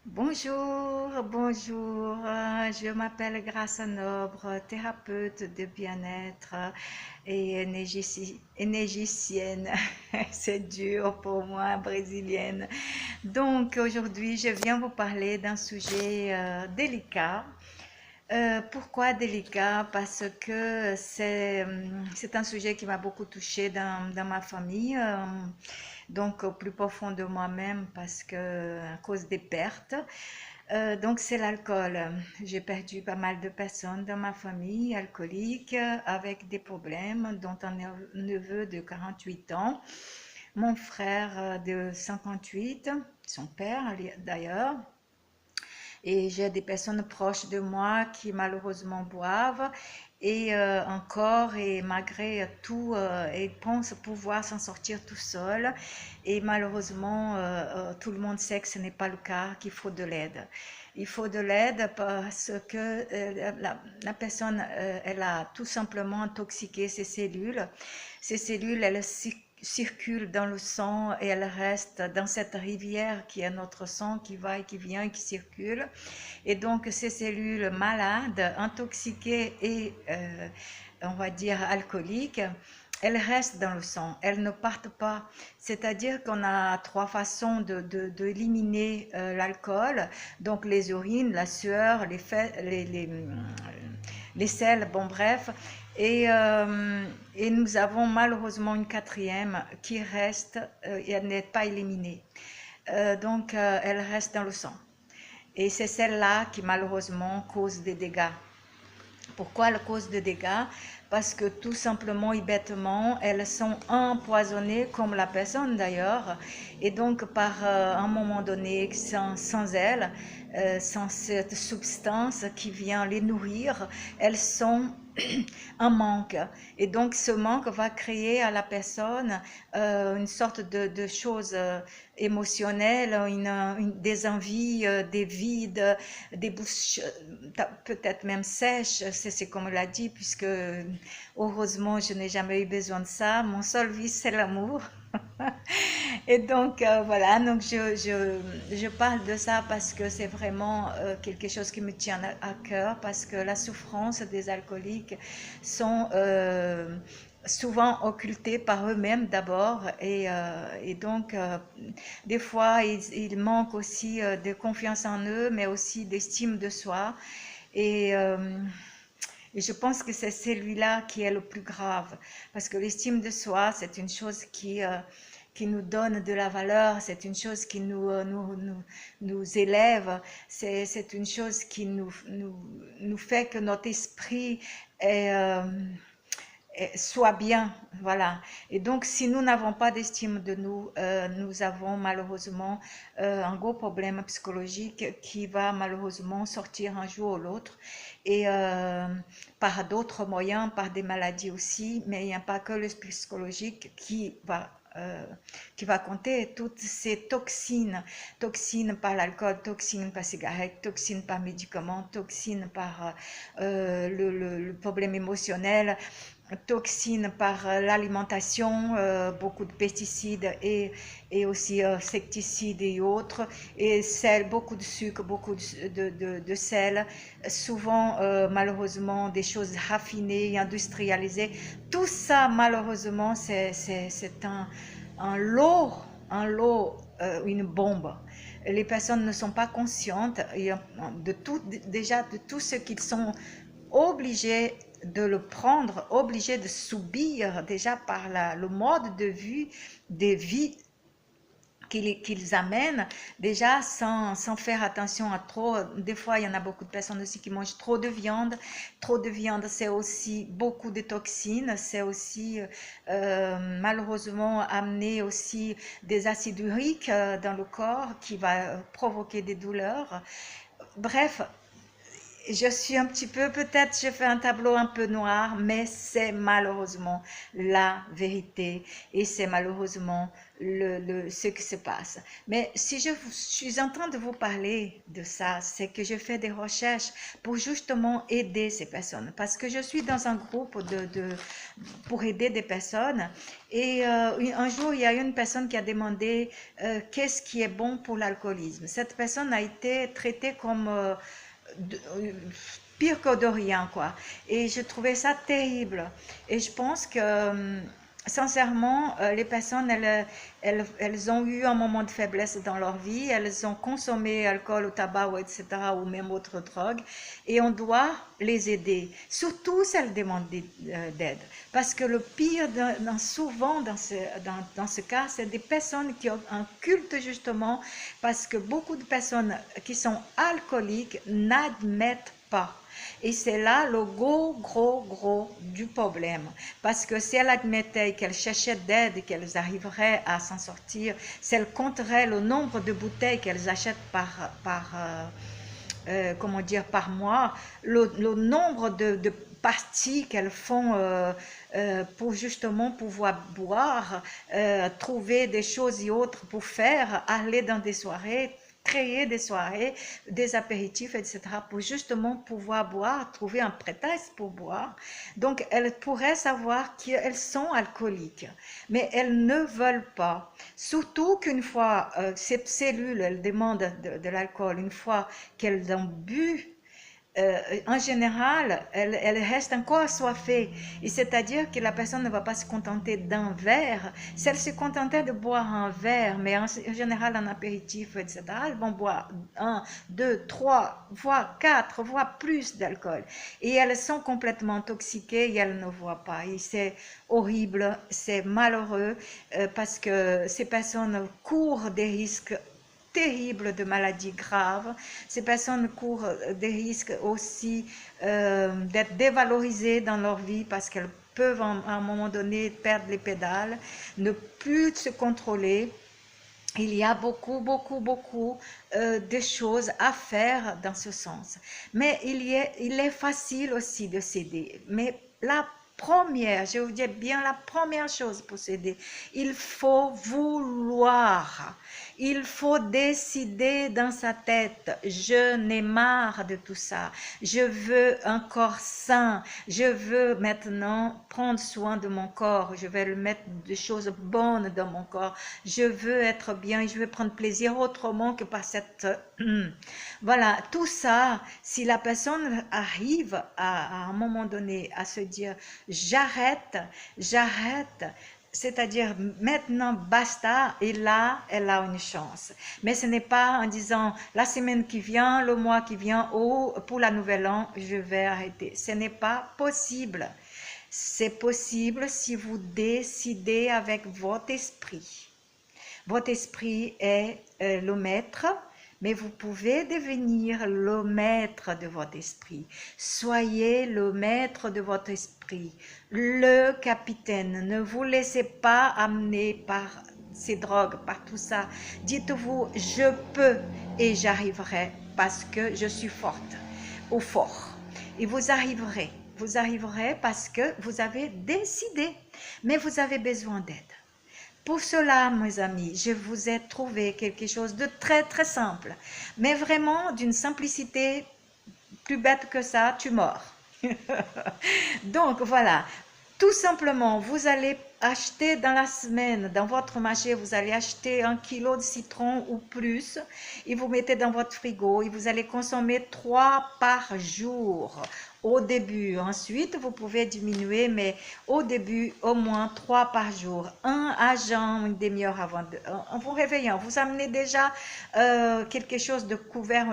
Bonjour, bonjour. Je m'appelle Graça Nobre, thérapeute de bien-être et énergicienne. C'est dur pour moi, brésilienne. Donc aujourd'hui, je viens vous parler d'un sujet délicat. Pourquoi délicat? Parce que c'est un sujet qui m'a beaucoup touchée dans ma famille, donc au plus profond de moi-même, parce que à cause des pertes. Donc c'est l'alcool. J'ai perdu pas mal de personnes dans ma famille alcooliques avec des problèmes, dont un neveu de 48 ans, mon frère de 58, son père d'ailleurs, et j'ai des personnes proches de moi qui malheureusement boivent et encore et malgré tout ils pensent pouvoir s'en sortir tout seul et malheureusement tout le monde sait que ce n'est pas le cas, qu'il faut de l'aide. Il faut de l'aide parce que la personne elle a tout simplement intoxiqué ses cellules. Ces cellules elles circulent dans le sang et elles restent dans cette rivière qui est notre sang, qui va et qui vient et qui circule. Et donc ces cellules malades, intoxiquées et on va dire alcooliques, elles restent dans le sang, elles ne partent pas. C'est-à-dire qu'on a trois façons d'éliminer l'alcool, donc les urines, la sueur, les selles, bon bref. Et nous avons malheureusement une quatrième qui reste et elle n'est pas éliminée. Donc elle reste dans le sang. Et c'est celle-là qui malheureusement cause des dégâts. Pourquoi elle cause des dégâts? Parce que tout simplement et bêtement, elles sont empoisonnées comme la personne d'ailleurs. Et donc par un moment donné, sans elles, sans cette substance qui vient les nourrir, elles sont un manque. Et donc ce manque va créer à la personne une sorte de chose émotionnelle, des envies, des vides, des bouches peut-être même sèches, c'est comme on l'a dit, puisque heureusement je n'ai jamais eu besoin de ça. Mon seul vice c'est l'amour. Et donc voilà, donc je parle de ça parce que c'est vraiment quelque chose qui me tient à cœur, parce que la souffrance des alcooliques sont souvent occultés par eux-mêmes d'abord et donc des fois ils manquent aussi de confiance en eux, mais aussi d'estime de soi et et je pense que c'est celui-là qui est le plus grave, parce que l'estime de soi, c'est une chose qui nous donne de la valeur, c'est une chose qui nous élève, c'est une chose qui nous fait que notre esprit est, soit bien, voilà. Et donc, si nous n'avons pas d'estime de nous, nous avons malheureusement un gros problème psychologique qui va malheureusement sortir un jour ou l'autre, et par d'autres moyens, par des maladies aussi, mais il n'y a pas que le psychologique qui va compter. Toutes ces toxines, toxines par l'alcool, toxines par cigarette, toxines par médicaments, toxines par le problème émotionnel, toxines par l'alimentation, beaucoup de pesticides et aussi insecticides et autres, et sel, beaucoup de sucre, beaucoup de sel, souvent malheureusement des choses raffinées et industrialisées. Tout ça malheureusement c'est un lot, une bombe. Les personnes ne sont pas conscientes de tout, déjà de tout ce qu'ils sont obligés de le prendre, obligés de subir déjà par le mode de vie qu'ils amènent, déjà sans faire attention à trop. Des fois, il y en a beaucoup de personnes aussi qui mangent trop de viande. Trop de viande, c'est aussi beaucoup de toxines, c'est aussi malheureusement amener aussi des acides uriques dans le corps qui va provoquer des douleurs. Bref, je suis un petit peu, peut-être, je fais un tableau un peu noir, mais c'est malheureusement la vérité et c'est malheureusement ce qui se passe. Mais si je suis en train de vous parler de ça, c'est que je fais des recherches pour justement aider ces personnes. Parce que je suis dans un groupe pour aider des personnes. Et un jour, il y a une personne qui a demandé qu'est-ce qui est bon pour l'alcoolisme. Cette personne a été traitée comme pire que de rien, quoi. Et je trouvais ça terrible. Et je pense que, sincèrement, les personnes, elles ont eu un moment de faiblesse dans leur vie, elles ont consommé alcool ou tabac, ou etc., ou même autre drogue, et on doit les aider, surtout si elles demandent d'aide. Parce que le pire, souvent dans ce cas, c'est des personnes qui ont un culte justement, parce que beaucoup de personnes qui sont alcooliques n'admettent pas. Et c'est là le gros du problème. Parce que si elle admettait qu'elle cherchait d'aide et qu'elles arriveraient à s'en sortir, si elle compterait le nombre de bouteilles qu'elles achètent comment dire, par mois, le nombre de parties qu'elles font pour justement pouvoir boire, trouver des choses et autres pour faire, aller dans des soirées, créer des soirées, des apéritifs, etc., pour justement pouvoir boire, trouver un prétexte pour boire. Donc, elles pourraient savoir qu'elles sont alcooliques, mais elles ne veulent pas. Surtout qu'une fois ces cellules, elles demandent de l'alcool, une fois qu'elles ont bu, en général, elle reste encore assoiffée. Et c'est-à-dire que la personne ne va pas se contenter d'un verre. Si elle se contentait de boire un verre, mais en général un apéritif, etc., elles vont boire 1, 2, 3, voire 4, voire plus d'alcool. Et elles sont complètement intoxiquées et elles ne voient pas. Et c'est horrible, c'est malheureux parce que ces personnes courent des risques terribles de maladies graves. Ces personnes courent des risques aussi d'être dévalorisées dans leur vie parce qu'elles peuvent à un moment donné perdre les pédales, ne plus se contrôler. Il y a beaucoup de choses à faire dans ce sens. Mais il est facile aussi de s'aider. Mais la première, je vous dis bien la première chose pour s'aider, il faut vouloir. Il faut décider dans sa tête, je n'ai marre de tout ça, je veux un corps sain, je veux maintenant prendre soin de mon corps, je vais le mettre des choses bonnes dans mon corps, je veux être bien, je veux prendre plaisir autrement que par cette... Voilà, tout ça, si la personne arrive à un moment donné à se dire, j'arrête, c'est-à-dire maintenant basta, et là elle a une chance. Mais ce n'est pas en disant la semaine qui vient, le mois qui vient ou pour la nouvelle an je vais arrêter. Ce n'est pas possible. C'est possible si vous décidez avec votre esprit. Votre esprit est le maître, mais vous pouvez devenir le maître de votre esprit. Soyez le maître de votre esprit, le capitaine. Ne vous laissez pas amener par ces drogues, par tout ça. Dites-vous, je peux et j'arriverai parce que je suis forte ou fort. Et vous arriverez. Vous arriverez parce que vous avez décidé, mais vous avez besoin d'aide. Pour cela, mes amis, je vous ai trouvé quelque chose de très simple, mais vraiment d'une simplicité plus bête que ça, tu mords. Donc voilà, tout simplement, vous allez acheter dans la semaine, dans votre marché, vous allez acheter 1 kilo de citron ou plus et vous mettez dans votre frigo et vous allez consommer 3 par jour au début. Ensuite, vous pouvez diminuer, mais au début, au moins 3 par jour. Un à jeun, une demi-heure avant en vous réveillant. Vous amenez déjà quelque chose de couvert,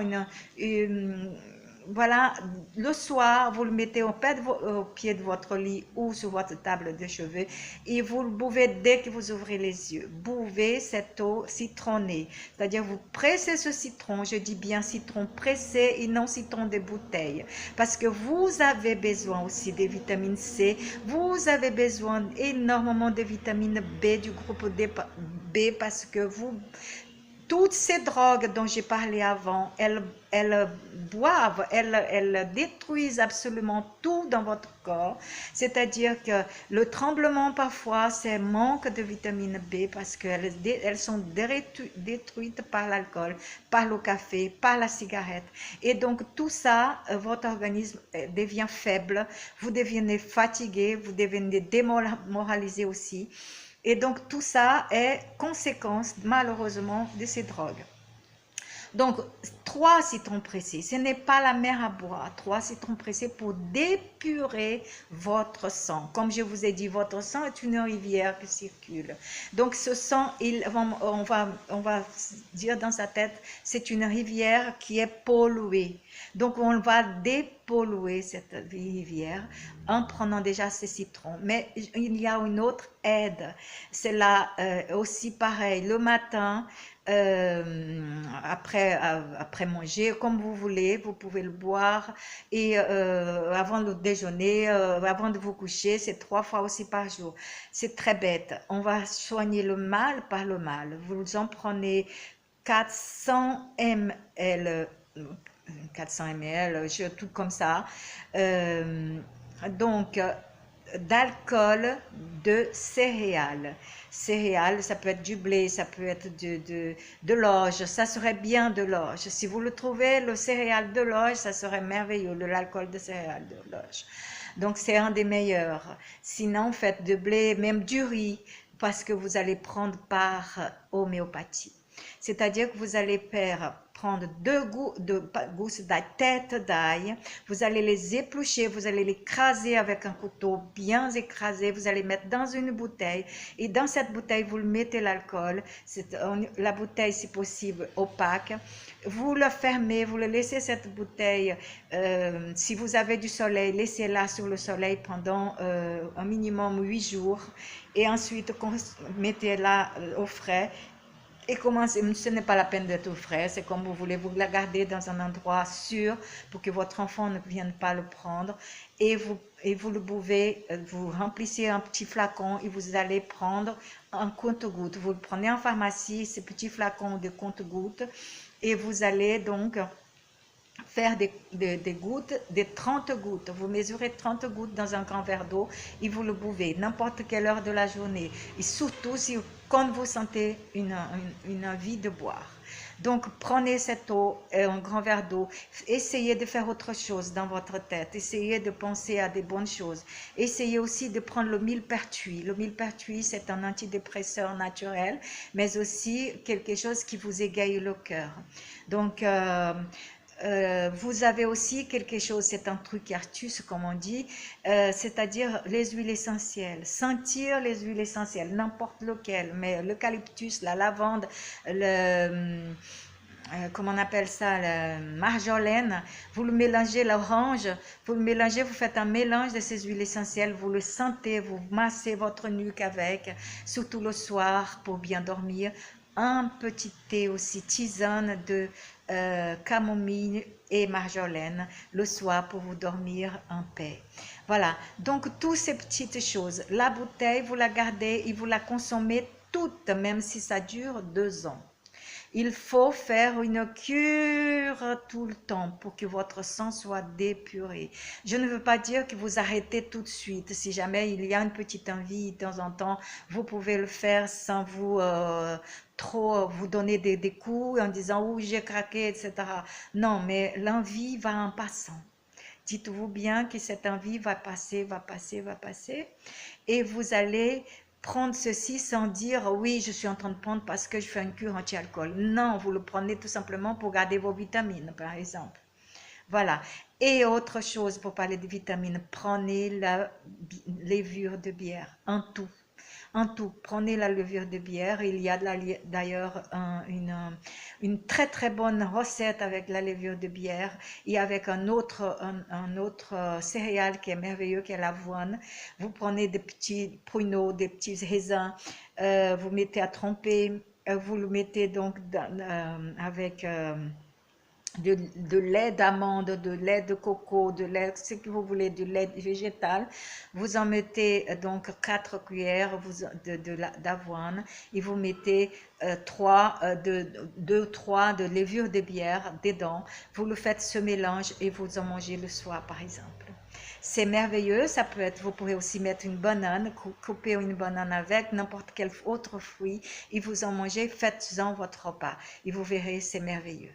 voilà, le soir, vous le mettez au pied de votre lit ou sur votre table de chevet et vous le buvez dès que vous ouvrez les yeux. Buvez cette eau citronnée, c'est-à-dire vous pressez ce citron, je dis bien citron pressé et non citron de bouteille, parce que vous avez besoin aussi de vitamine C, vous avez besoin énormément de vitamine B du groupe B parce que toutes ces drogues dont j'ai parlé avant, elles boivent, elles détruisent absolument tout dans votre corps. C'est-à-dire que le tremblement parfois, c'est manque de vitamine B parce qu'elles sont détruites par l'alcool, par le café, par la cigarette. Et donc tout ça, votre organisme devient faible, vous devenez fatigué, vous devenez démoralisé aussi. Et donc tout ça est conséquence malheureusement de ces drogues. Donc, 3 citrons pressés, ce n'est pas la mer à boire. 3 citrons pressés pour dépurer votre sang. Comme je vous ai dit, votre sang est une rivière qui circule. Donc, ce sang, on va dire dans sa tête, c'est une rivière qui est polluée. Donc, on va dépolluer cette rivière en prenant déjà ces citrons. Mais il y a une autre aide. C'est là aussi pareil. Le matin, après manger, comme vous voulez, vous pouvez le boire et avant le déjeuner, avant de vous coucher, c'est 3 fois aussi par jour. C'est très bête. On va soigner le mal par le mal. Vous en prenez 400 ml, 400 ml, tout comme ça. Donc, d'alcool de céréales. Céréales, ça peut être du blé, ça peut être de l'orge, ça serait bien de l'orge. Si vous le trouvez, le céréale de l'orge, ça serait merveilleux, l'alcool de céréales de l'orge. Donc c'est un des meilleurs. Sinon, faites de blé, même du riz, parce que vous allez prendre par homéopathie. C'est-à-dire que vous allez prendre 2 gousses d'ail, tête d'ail, vous allez les éplucher, vous allez les écraser avec un couteau bien écrasé, vous allez mettre dans une bouteille et dans cette bouteille, vous mettez l'alcool, la bouteille si possible opaque, vous le fermez, vous le laissez cette bouteille, si vous avez du soleil, laissez-la sur le soleil pendant un minimum 8 jours et ensuite mettez-la au frais. Et commencez, ce n'est pas la peine d'être au frais, c'est comme vous voulez, vous la gardez dans un endroit sûr pour que votre enfant ne vienne pas le prendre et vous le buvez, vous remplissez un petit flacon et vous allez prendre un compte-gouttes. Vous le prenez en pharmacie, ces petits flacons de compte-gouttes et vous allez donc faire des gouttes, des 30 gouttes. Vous mesurez 30 gouttes dans un grand verre d'eau et vous le buvez n'importe quelle heure de la journée. Et surtout quand vous sentez une envie de boire. Donc prenez cette eau, un grand verre d'eau, essayez de faire autre chose dans votre tête, essayez de penser à des bonnes choses. Essayez aussi de prendre le millepertuis. Le millepertuis, c'est un antidépresseur naturel, mais aussi quelque chose qui vous égaye le cœur. Donc, vous avez aussi quelque chose, c'est un truc astuce comme on dit, c'est-à-dire les huiles essentielles. Sentir les huiles essentielles, n'importe lequel, mais l'eucalyptus, la lavande, comment on appelle ça, la marjolaine, vous le mélangez, l'orange, vous le mélangez, vous faites un mélange de ces huiles essentielles, vous le sentez, vous massez votre nuque avec, surtout le soir pour bien dormir. Un petit thé aussi, tisane de camomille et marjolaine le soir pour vous dormir en paix. Voilà, donc toutes ces petites choses. La bouteille, vous la gardez et vous la consommez toute, même si ça dure 2 ans. Il faut faire une cure tout le temps pour que votre sang soit dépuré. Je ne veux pas dire que vous arrêtez tout de suite. Si jamais il y a une petite envie de temps en temps, vous pouvez le faire sans vous trop vous donner des coups en disant « oui, j'ai craqué », etc. Non, mais l'envie va en passant. Dites-vous bien que cette envie va passer, va passer, va passer. Et vous allez prendre ceci sans dire « oui, je suis en train de prendre parce que je fais une cure anti-alcool ». Non, vous le prenez tout simplement pour garder vos vitamines, par exemple. Voilà. Et autre chose, pour parler de vitamines, prenez la levure de bière, en tout. En tout, prenez la levure de bière. Il y a d'ailleurs une très très bonne recette avec la levure de bière et avec un autre céréale qui est merveilleux, qui est l'avoine. Vous prenez des petits pruneaux, des petits raisins, vous mettez à tremper, vous le mettez donc avec de lait d'amande, de lait de coco, de lait, ce que vous voulez, du lait végétal. Vous en mettez donc 4 cuillères d'avoine et vous mettez 2-3 de levure de bière dedans. Vous le faites ce mélange et vous en mangez le soir par exemple. C'est merveilleux, ça peut être, vous pourrez aussi mettre une banane, couper une banane avec n'importe quel autre fruit et vous en mangez, faites-en votre repas et vous verrez, c'est merveilleux.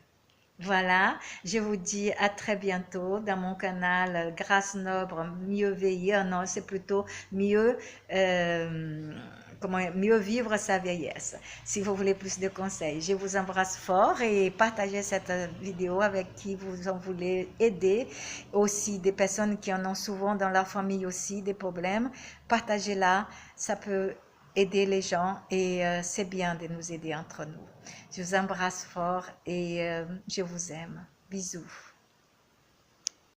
Voilà, je vous dis à très bientôt dans mon canal Grâce Noble, mieux vieillir. Non, c'est plutôt mieux, mieux vivre sa vieillesse. Si vous voulez plus de conseils, je vous embrasse fort et partagez cette vidéo avec qui vous en voulez aider. Aussi, des personnes qui en ont souvent dans leur famille aussi des problèmes, partagez-la, ça peut aider les gens et c'est bien de nous aider entre nous. Je vous embrasse fort et je vous aime. Bisous.